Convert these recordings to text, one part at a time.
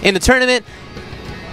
In the tournament,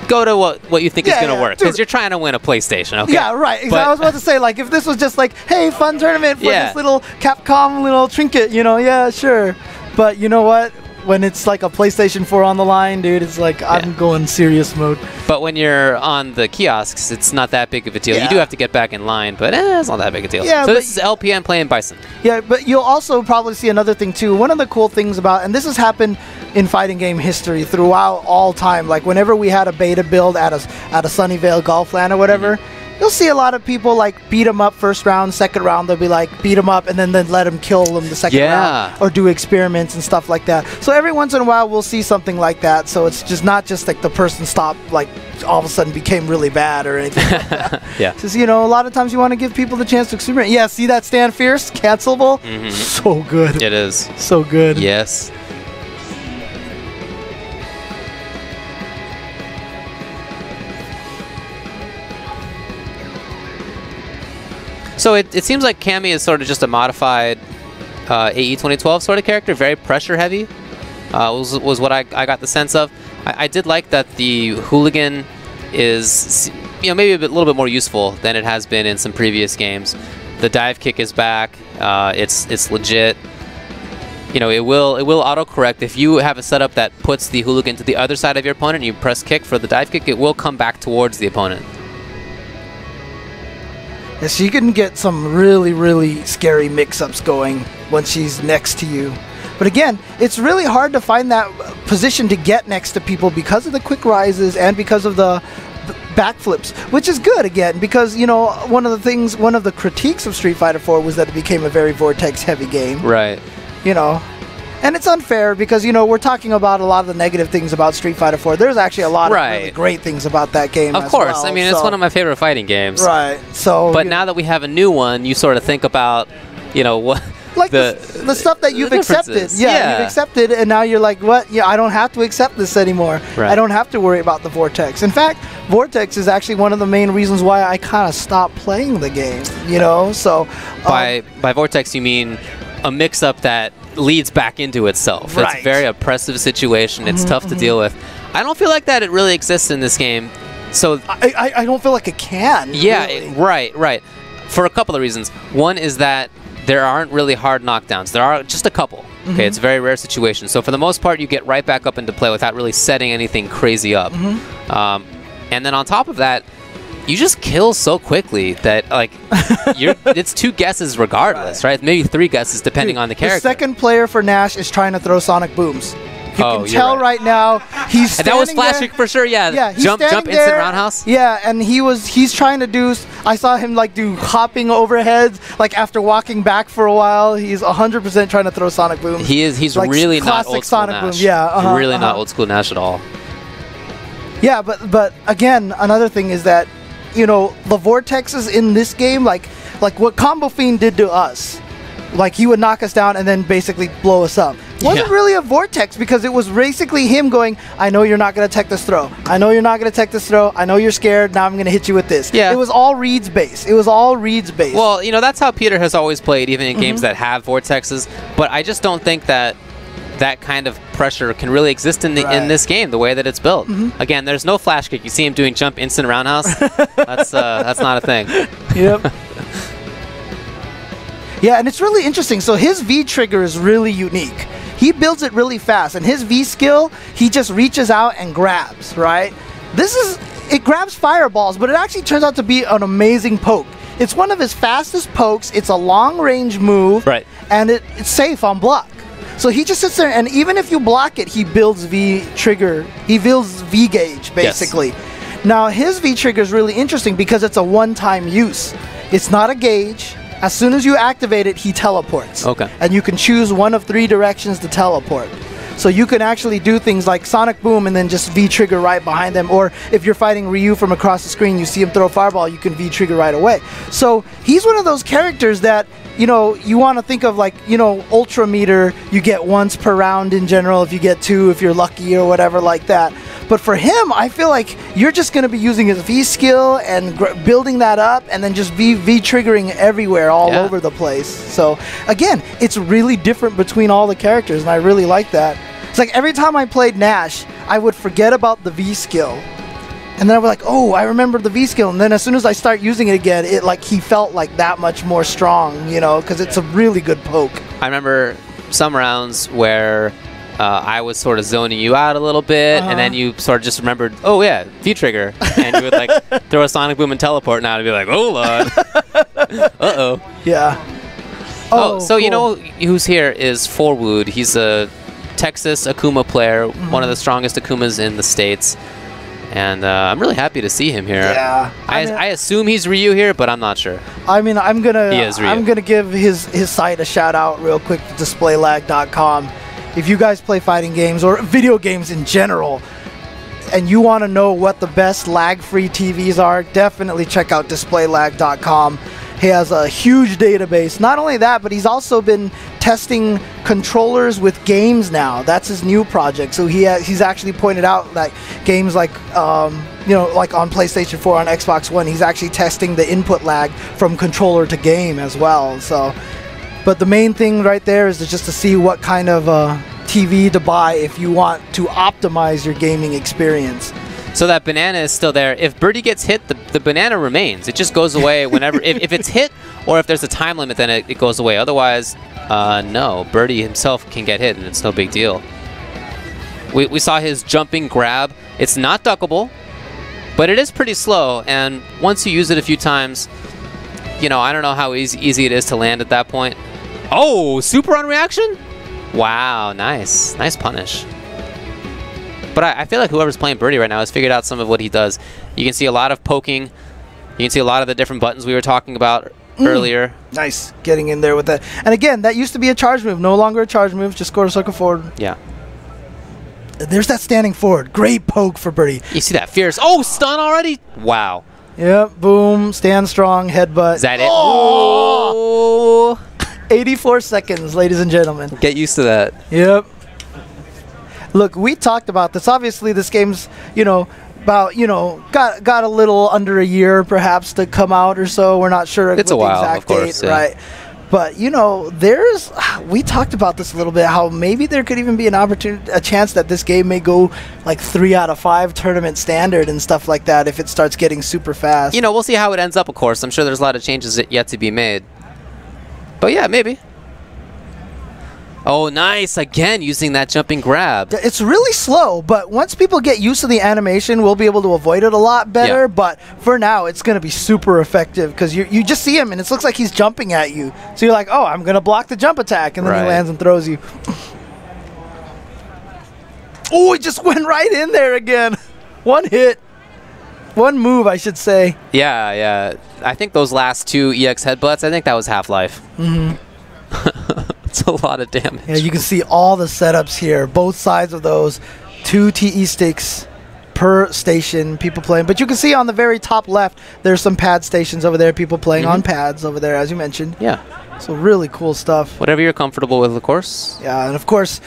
go to what you think is going to work, because you're trying to win a PlayStation, okay? Yeah, right. Exactly. I was about to say, like, if this was just like, hey, fun tournament for this little Capcom little trinket, you know, yeah, sure. But you know what? When it's like a PlayStation 4 on the line, dude, it's like I'm going serious mode. But when you're on the kiosks, it's not that big of a deal. You do have to get back in line, but it's not that big a deal. Yeah, so this is LPN playing Bison. Yeah, but you'll also probably see another thing too. One of the cool things about, and this has happened in fighting game history throughout all time, like whenever we had a beta build at a Sunnyvale Golf LAN or whatever, you'll see a lot of people like beat them up first round, second round, they'll be like beat them up and then let them kill them the second round or do experiments and stuff like that. So every once in a while we'll see something like that. So it's just not just like the person stopped, like all of a sudden became really bad or anything like that. Just, you know, a lot of times you want to give people the chance to experiment. Yeah, see that Stand Fierce? Cancelable? So good. It is. So good. Yes. So it seems like Cammy is sort of just a modified AE 2012 sort of character, very pressure heavy, was what I got the sense of. I did like that the hooligan is, you know, maybe a little bit more useful than it has been in some previous games. The dive kick is back. It's legit. You know, it will autocorrect. If you have a setup that puts the hooligan to the other side of your opponent and you press kick for the dive kick, it will come back towards the opponent. Yeah, so you can get some really, really scary mix-ups going when she's next to you. But again, it's really hard to find that position to get next to people because of the quick rises and because of the backflips, which is good again because, you know, one of the critiques of Street Fighter 4 was that it became a very vortex-heavy game. Right. You know, and it's unfair because, you know, we're talking about a lot of the negative things about Street Fighter 4. There's actually a lot of really great things about that game as course. Well, I mean, it's one of my favorite fighting games. Right. So, but now that we have a new one, you sort of think about, you know, what... Like the stuff that you've accepted. Yeah, you've accepted, and now you're like, what? Yeah, I don't have to accept this anymore. Right. I don't have to worry about the Vortex. In fact, Vortex is actually one of the main reasons why I kind of stopped playing the game, you know? So by Vortex, you mean a mix-up that leads back into itself. Right. It's a very oppressive situation. It's tough to deal with. I don't feel like that it really exists in this game. So I don't feel like it can. Yeah, really. Right. For a couple of reasons. One is that there aren't really hard knockdowns. There are just a couple. Okay, it's a very rare situation. So for the most part, you get right back up into play without really setting anything crazy up. And then on top of that, you just kill so quickly that, like, it's 2 guesses regardless, right? Maybe 3 guesses depending on the character. The second player for Nash is trying to throw sonic booms. You can tell right now he's standing that was flashing for sure. Yeah. Jump instant roundhouse. Yeah, and he's trying to do. I saw him like do hopping overheads. Like after walking back for a while, he's 100% trying to throw sonic booms. He's like really not old school sonic Nash. Boom. Yeah, really not old school Nash at all. Yeah, but again, another thing is that, you know, the vortexes in this game, like what Combo Fiend did to us. Like, he would knock us down and then basically blow us up. Wasn't really a vortex because it was basically him going, I know you're not going to tech this throw. I know you're not going to tech this throw. I know you're scared. Now I'm going to hit you with this. Yeah. It was all reads based. Well, you know, that's how Peter has always played, even in games that have vortexes. But I just don't think that that kind of pressure can really exist in this game, the way that it's built. Again, there's no flash kick. You see him doing jump instant roundhouse. That's not a thing. Yep. Yeah, and it's really interesting. So his V trigger is really unique. He builds it really fast, and his V skill, he just reaches out and grabs, right? It grabs fireballs, but it actually turns out to be an amazing poke. It's one of his fastest pokes. It's a long-range move, and it's safe on block. So he just sits there, and even if you block it, he builds V trigger. He builds V gauge, basically. Yes. Now, his V trigger is really interesting because it's a one-time use. It's not a gauge. As soon as you activate it, he teleports. Okay. And you can choose one of 3 directions to teleport. So you can actually do things like Sonic Boom and then just V-trigger right behind them. Or if you're fighting Ryu from across the screen, you see him throw a fireball, you can V-trigger right away. So he's one of those characters that, you know, you want to think of like, you know, Ultra Meter, you get once per round in general, if you get 2, if you're lucky or whatever like that. But for him, I feel like you're just going to be using his V skill and building that up and then just V-triggering everywhere all over the place. So, again, it's really different between all the characters, and I really like that. It's like every time I played Nash, I would forget about the V skill. And then I was like, oh, I remember the V skill. And then as soon as I start using it again, it like he felt like that much more strong, you know, because it's a really good poke. I remember some rounds where I was sort of zoning you out a little bit, and then you sort of just remembered, oh yeah, V trigger, and you would like throw a Sonic Boom and teleport now to be like, oh lord, uh-oh. Yeah. Oh, so cool. You know who's here is Forwood. He's a Texas Akuma player, one of the strongest Akumas in the States. And I'm really happy to see him here. Yeah, I assume he's Ryu here, but I'm not sure. I mean, I'm gonna give his site a shout out real quick, displaylag.com. If you guys play fighting games or video games in general, and you want to know what the best lag-free TVs are, definitely check out displaylag.com. He has a huge database. Not only that, but he's also been testing controllers with games now. That's his new project. So he's actually pointed out that games like like on PlayStation 4, on Xbox One, he's actually testing the input lag from controller to game as well. So, but the main thing right there is just to see what kind of TV to buy if you want to optimize your gaming experience. So that banana is still there. If Birdie gets hit, the banana remains. It just goes away whenever, if it's hit, or if there's a time limit, then it goes away. Otherwise, no, Birdie himself can get hit, and it's no big deal. We saw his jumping grab. It's not duckable, but it is pretty slow, and once you use it a few times, you know, I don't know how easy it is to land at that point. Oh, super on reaction? Wow, nice. Nice punish. But I feel like whoever's playing Birdie right now has figured out some of what he does. You can see a lot of poking. You can see a lot of the different buttons we were talking about earlier. Nice. Getting in there with that. And again, that used to be a charge move. No longer a charge move. Just go to circle forward. Yeah. There's that standing forward. Great poke for Birdie. You see that fierce. Oh, stun already? Wow. Yep. Boom. Stand strong. Headbutt. Is that it? Oh! 84 seconds, ladies and gentlemen. Get used to that. Yep. Look, we talked about this. Obviously, this game's, about, got a little under a year, perhaps, to come out or so. We're not sure. It's a while, the exact of course, date, yeah. right? But, we talked about this a little bit, how maybe there could even be a chance that this game may go like 3 out of 5 tournament standard and stuff like that if it starts getting super fast. We'll see how it ends up, of course. I'm sure there's a lot of changes yet to be made. But yeah, maybe. Oh, nice. Again, using that jumping grab. It's really slow, but once people get used to the animation, we'll be able to avoid it a lot better. Yeah. But for now, it's going to be super effective because you just see him, and it looks like he's jumping at you. So you're like, oh, I'm going to block the jump attack, and then he lands and throws you. Oh, he just went right in there again. One hit. One move, I should say. Yeah, yeah. I think those last 2 EX headbutts, I think that was Half-Life. Mm-hmm. It's a lot of damage. Yeah, you can see all the setups here. Both sides of those. 2 TE sticks per station, people playing. But you can see on the very top left, there's some pad stations over there. People playing on pads over there, as you mentioned. Yeah. So really cool stuff. Whatever you're comfortable with, of course. Yeah, and of course,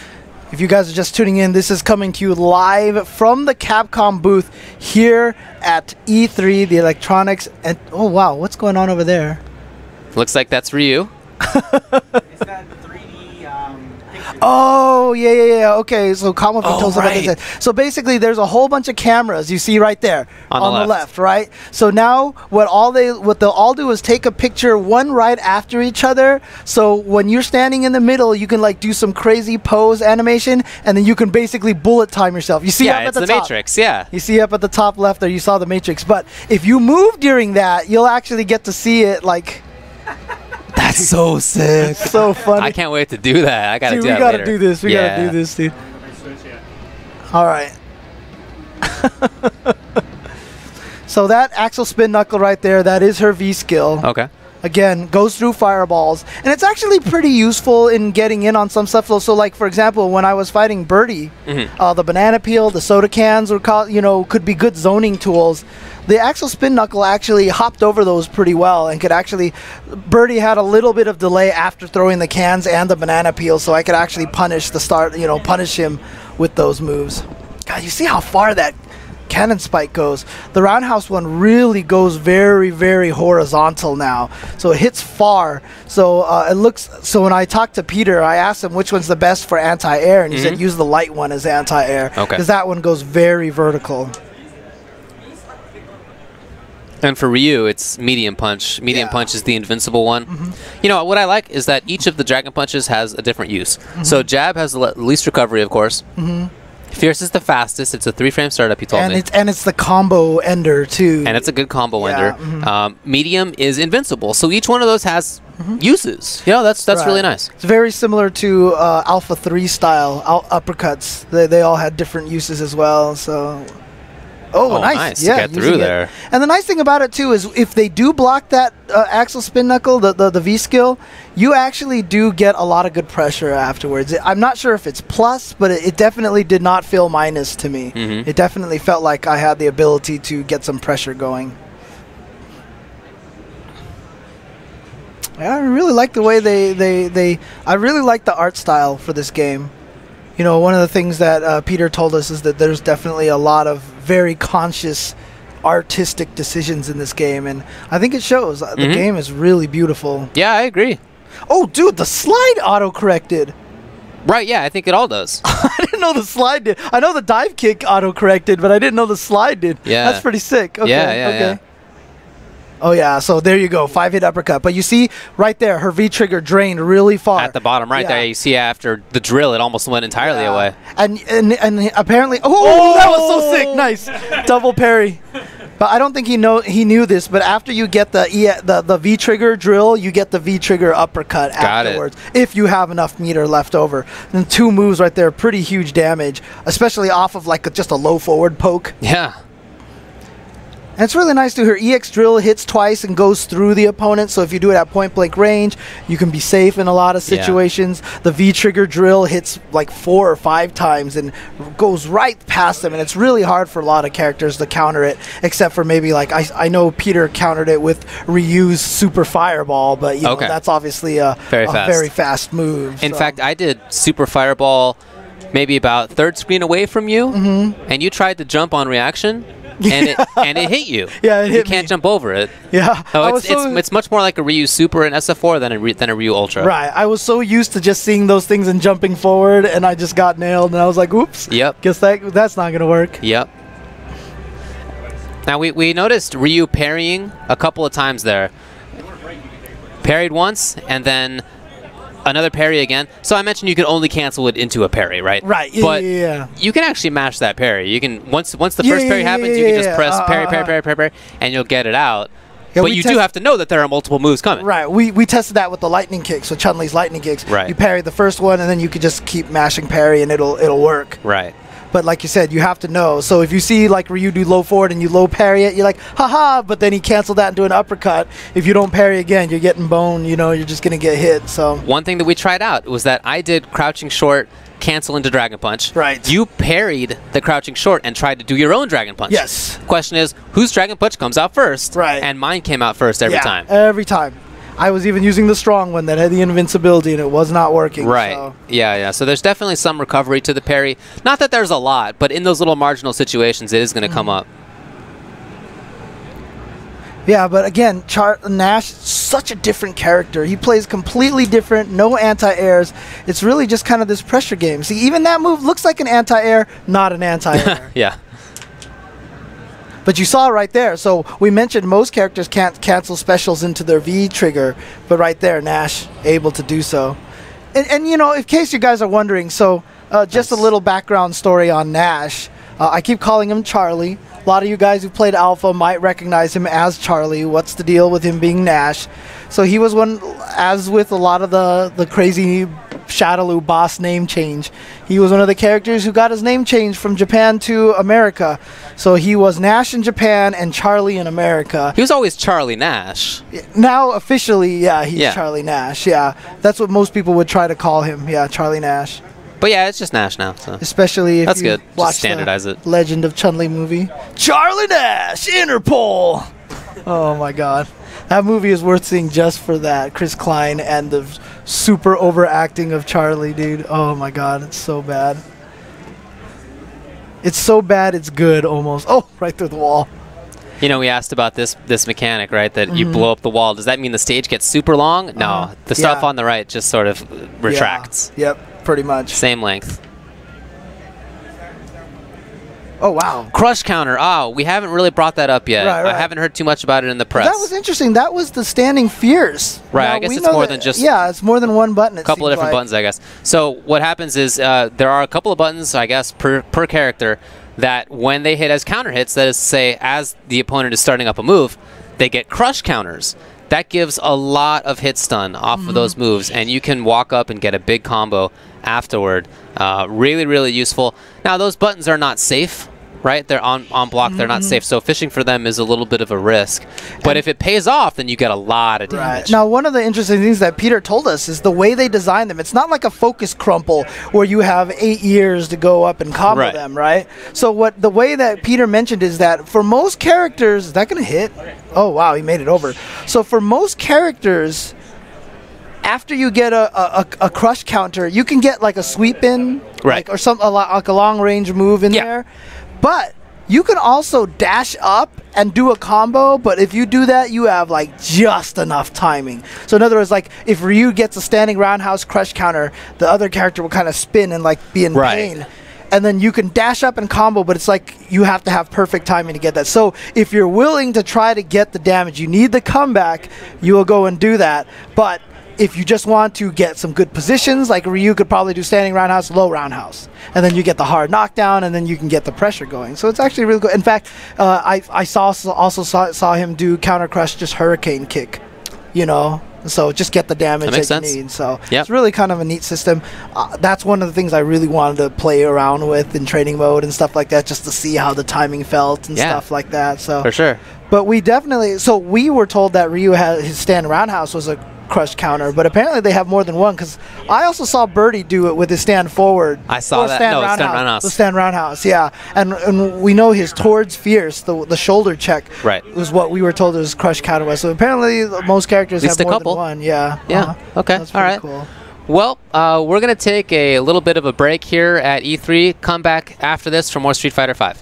if you guys are just tuning in, this is coming to you live from the Capcom booth here at E3, the electronics. And oh, wow, what's going on over there? Looks like that's Ryu. It's got 3D pictures. Oh, yeah. Okay, so Kama tells about this. So basically, there's a whole bunch of cameras you see right there on the left, right? So now what they'll all do is take a picture one right after each other. So when you're standing in the middle, you can like do some crazy pose animation, and then you can basically bullet time yourself. You see up at the top. Matrix, yeah. You see up at the top left there, you saw the Matrix. But if you move during that, you'll actually get to see it like... That's so sick. It's so funny. I can't wait to do that. I gotta do that we gotta later. do this. We gotta do this, dude. All right. So that axle spin knuckle right there, that is her V skill. Okay. Again, goes through fireballs. And it's actually pretty useful in getting in on some stuff. So like, for example, when I was fighting Birdie, the banana peel, the soda cans were could be good zoning tools. The axle spin knuckle actually hopped over those pretty well and could actually... Birdie had a little bit of delay after throwing the cans and the banana peel, so I could actually punish him with those moves. God, you see how far that cannon spike goes. The roundhouse one really goes very, very horizontal now. So it hits far. So it looks. So when I talked to Peter, I asked him which one's the best for anti-air, and he said use the light one as anti-air because that one goes very vertical. And for Ryu, it's medium punch. Medium punch is the invincible one. You know, what I like is that each of the Dragon Punches has a different use. So jab has the least recovery, of course. Fierce is the fastest. It's a 3-frame startup, he told me. And it's the combo ender, too. And it's a good combo ender. Medium is invincible. So each one of those has uses. You know, that's really nice. It's very similar to Alpha 3 style uppercuts. They all had different uses as well, so... Oh, nice. Yeah, to get through there. And the nice thing about it, too, is if they do block that Axel Spin Knuckle, the V skill, you actually do get a lot of good pressure afterwards. I'm not sure if it's plus, but it definitely did not feel minus to me. It definitely felt like I had the ability to get some pressure going. I really like the way I really like the art style for this game. You know, one of the things that Peter told us is that there's definitely a lot of very conscious artistic decisions in this game, and I think it shows. The game is really beautiful. Yeah, I agree. Oh, dude, the slide auto-corrected. Right, yeah, I think it all does. I didn't know the slide did. I know the dive kick auto-corrected, but I didn't know the slide did. Yeah. That's pretty sick. Okay, yeah. Oh, yeah, so there you go, 5-hit uppercut. But you see, right there, her V-trigger drained really far. At the bottom right there, you see after the drill, it almost went entirely away. And apparently, oh, that was so sick, nice. Double parry. But I don't think he knew this, but after you get the V-trigger drill, you get the V-trigger uppercut afterwards. If you have enough meter left over. And 2 moves right there, pretty huge damage, especially off of like just a low forward poke. Yeah. And it's really nice to her EX drill hits twice and goes through the opponent, so if you do it at point blank range, you can be safe in a lot of situations. The V-trigger drill hits like 4 or 5 times and goes right past them, and it's really hard for a lot of characters to counter it, except for maybe like, I know Peter countered it with Ryu's Super Fireball, but you know, that's obviously a very fast move. In fact, I did Super Fireball maybe about 3rd screen away from you, and you tried to jump on reaction. And it hit you. Yeah, it hit You can't jump over it. Yeah. So it's much more like a Ryu Super and SF4 than a Ryu Ultra. Right. I was so used to just seeing those things and jumping forward, and I just got nailed, and I was like, oops. Yep. Guess that's not going to work. Yep. Now, we noticed Ryu parrying a couple of times there. Parried once, and then another parry again. So I mentioned you can only cancel it into a parry, right? Right. But you can actually mash that parry. You can once the first parry happens, you can just press parry, and you'll get it out. Yeah, but you do have to know that there are multiple moves coming. Right. We tested that with the lightning kicks, with Chun-Li's lightning kicks. Right. You parry the first one, and then you could just keep mashing parry, and it'll work. Right. But like you said, you have to know. So if you see like Ryu do low forward and you low parry it, you're like, haha, but then he canceled that into an uppercut. If you don't parry again, you're getting boned, you know, you're just going to get hit. So one thing that we tried out was that I did crouching short, cancel into Dragon Punch. Right. You parried the crouching short and tried to do your own Dragon Punch. Yes. Question is, whose Dragon Punch comes out first? Right. And mine came out first every time. Every time. I was even using the strong one that had the invincibility, and it was not working. Right. So. Yeah. So there's definitely some recovery to the parry. Not that there's a lot, but in those little marginal situations, it is going to come up. Yeah, but again, Nash, such a different character. He plays completely different, no anti-airs. It's really just kind of this pressure game. See, even that move looks like an anti-air, not an anti-air. Yeah. But you saw right there. So we mentioned most characters can't cancel specials into their V trigger, but right there, Nash able to do so. And you know, in case you guys are wondering, so just a little background story on Nash. I keep calling him Charlie. A lot of you guys who played Alpha might recognize him as Charlie. What's the deal with him being Nash? So he was one, as with a lot of the crazy Shadaloo boss name change, he was one of the characters who got his name changed from Japan to America. So he was Nash in Japan and Charlie in America. He was always Charlie Nash. Now officially, yeah, he's Charlie Nash. Yeah, that's what most people would try to call him. Yeah, Charlie Nash. But yeah, it's just Nash now. So. Especially if you watch just standardize the it. Legend of Chun-Li movie. Charlie Nash, Interpol. Oh my God. That movie is worth seeing just for that. Chris Klein and the super overacting of Charlie, dude. Oh my God, it's so bad. It's so bad, it's good almost. Oh, right through the wall. You know, we asked about this mechanic, right? That you blow up the wall. Does that mean the stage gets super long? No. The stuff on the right just sort of retracts. Yeah. Yep, pretty much. Same length. Oh, wow. Crush counter. Oh, we haven't really brought that up yet. Right. I haven't heard too much about it in the press. That was interesting. That was the standing fierce. Right, now, I guess it's more than just... Yeah, it's more than one button. A couple of different buttons, I guess. So what happens is there are a couple of buttons, I guess, per character that when they hit as counter hits, that is to say, as the opponent is starting up a move, they get crush counters. That gives a lot of hit stun off of those moves, and you can walk up and get a big combo afterward. Really, really useful. Now, those buttons are not safe, right? They're on block. They're not safe. So fishing for them is a little bit of a risk. But if it pays off, then you get a lot of damage. Right. Now, one of the interesting things that Peter told us is the way they designed them. It's not like a focus crumple where you have 8 years to go up and combo them, right? So the way that Peter mentioned is that for most characters, is that going to hit? Oh, wow, he made it over. So for most characters, after you get a crush counter, you can get like a sweep in, like, or like a long range move in there. But you can also dash up and do a combo, but if you do that, you have like just enough timing. So in other words, like if Ryu gets a standing roundhouse crush counter, the other character will kind of spin and like be in pain. And then you can dash up and combo, but it's like you have to have perfect timing to get that. So if you're willing to try to get the damage, you need the comeback, you will go and do that. But if you just want to get some good positions, like Ryu could probably do standing roundhouse, low roundhouse. And then you get the hard knockdown, and then you can get the pressure going. So it's actually really good. In fact, I also saw him do counter crush, just hurricane kick, you know. So just get the damage that you need. So it's really kind of a neat system. That's one of the things I really wanted to play around with in training mode and stuff like that, just to see how the timing felt and stuff like that. So for sure. But we definitely, so we were told that Ryu had his stand roundhouse was a crush counter, but apparently they have more than one, because I also saw Birdie do it with his stand forward. I saw that. Stand roundhouse. The stand roundhouse, yeah. And we know his towards fierce, the shoulder check, was what we were told his crush counter was. So apparently most characters have more than one. Yeah. Yeah. Okay. That's all right. Cool. Well, we're going to take a little bit of a break here at E3. Come back after this for more Street Fighter V.